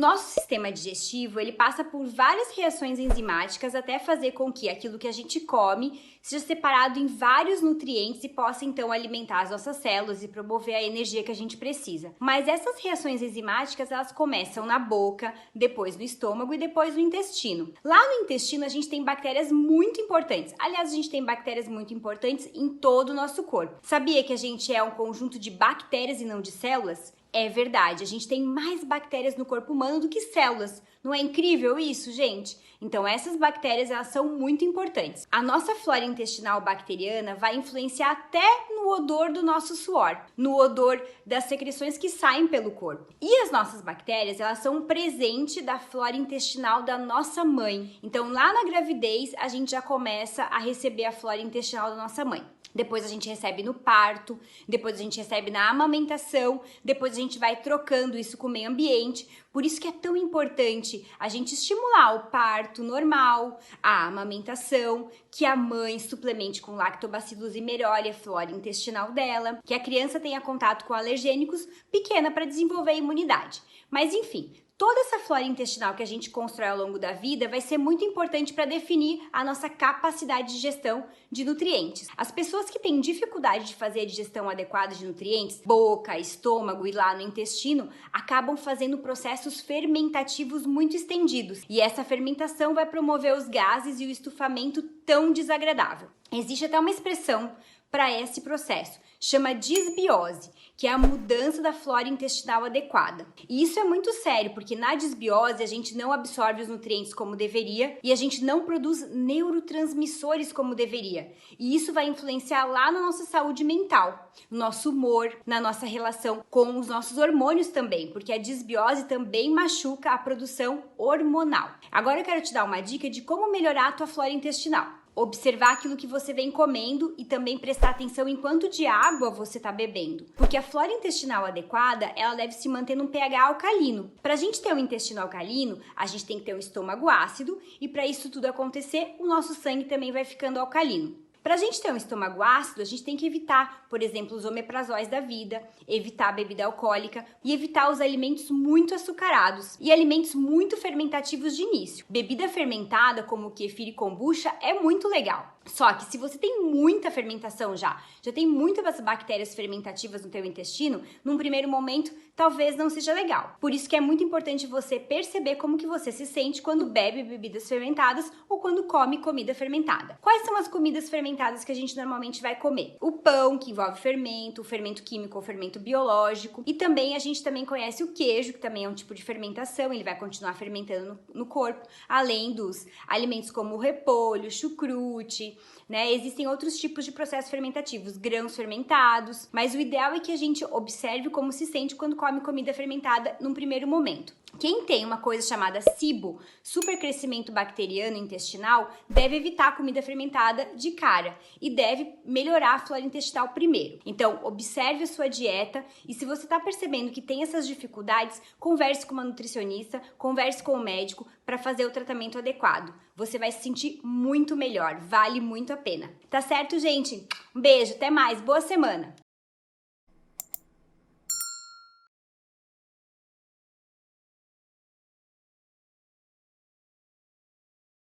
Nosso sistema digestivo, ele passa por várias reações enzimáticas até fazer com que aquilo que a gente come seja separado em vários nutrientes e possa então alimentar as nossas células e promover a energia que a gente precisa. Mas essas reações enzimáticas, elas começam na boca, depois no estômago e depois no intestino. Lá no intestino a gente tem bactérias muito importantes. Aliás, a gente tem bactérias muito importantes em todo o nosso corpo. Sabia que a gente é um conjunto de bactérias e não de células? É verdade, a gente tem mais bactérias no corpo humano do que células. Não é incrível isso, gente? Então essas bactérias, elas são muito importantes. A nossa flora intestinal bacteriana vai influenciar até no odor do nosso suor, no odor das secreções que saem pelo corpo. E as nossas bactérias, elas são um presente da flora intestinal da nossa mãe. Então lá na gravidez, a gente já começa a receber a flora intestinal da nossa mãe. Depois a gente recebe no parto, depois a gente recebe na amamentação, depois a gente vai trocando isso com o meio ambiente. Por isso que é tão importante a gente estimular o parto normal, a amamentação, que a mãe suplemente com lactobacillus e melhore a flora intestinal dela, que a criança tenha contato com alergênicos pequena para desenvolver a imunidade. Mas enfim, toda essa flora intestinal que a gente constrói ao longo da vida vai ser muito importante para definir a nossa capacidade de gestão de nutrientes. As pessoas que têm dificuldade de fazer a digestão adequada de nutrientes, boca, estômago e lá no intestino, acabam fazendo processos fermentativos muito estendidos. E essa fermentação vai promover os gases e o estufamento tão desagradável. Existe até uma expressão para esse processo, chama disbiose, que é a mudança da flora intestinal adequada. E isso é muito sério, porque na disbiose a gente não absorve os nutrientes como deveria e a gente não produz neurotransmissores como deveria. E isso vai influenciar lá na nossa saúde mental, no nosso humor, na nossa relação com os nossos hormônios também, porque a disbiose também machuca a produção hormonal. Agora eu quero te dar uma dica de como melhorar a tua flora intestinal. Observar aquilo que você vem comendo e também prestar atenção em quanto de água você está bebendo. Porque a flora intestinal adequada, ela deve se manter num pH alcalino. Para a gente ter um intestino alcalino, a gente tem que ter um estômago ácido e para isso tudo acontecer, o nosso sangue também vai ficando alcalino. Para a gente ter um estômago ácido, a gente tem que evitar, por exemplo, os omeprazóis da vida, evitar a bebida alcoólica e evitar os alimentos muito açucarados e alimentos muito fermentativos de início. Bebida fermentada, como o kefir e kombucha, é muito legal. Só que se você tem muita fermentação já tem muitas bactérias fermentativas no teu intestino, num primeiro momento, talvez não seja legal. Por isso que é muito importante você perceber como que você se sente quando bebe bebidas fermentadas ou quando come comida fermentada. Quais são as comidas fermentadas que a gente normalmente vai comer? O pão, que envolve fermento, o fermento químico ou fermento biológico. E também a gente também conhece o queijo, que também é um tipo de fermentação, ele vai continuar fermentando no corpo, além dos alimentos como o repolho, chucrute, né? Existem outros tipos de processos fermentativos, grãos fermentados, mas o ideal é que a gente observe como se sente quando come comida fermentada num primeiro momento. Quem tem uma coisa chamada SIBO, supercrescimento bacteriano intestinal, deve evitar a comida fermentada de cara e deve melhorar a flora intestinal primeiro. Então, observe a sua dieta e se você está percebendo que tem essas dificuldades, converse com uma nutricionista, converse com o médico para fazer o tratamento adequado. Você vai se sentir muito melhor, vale muito a pena. Tá certo, gente? Um beijo, até mais, boa semana!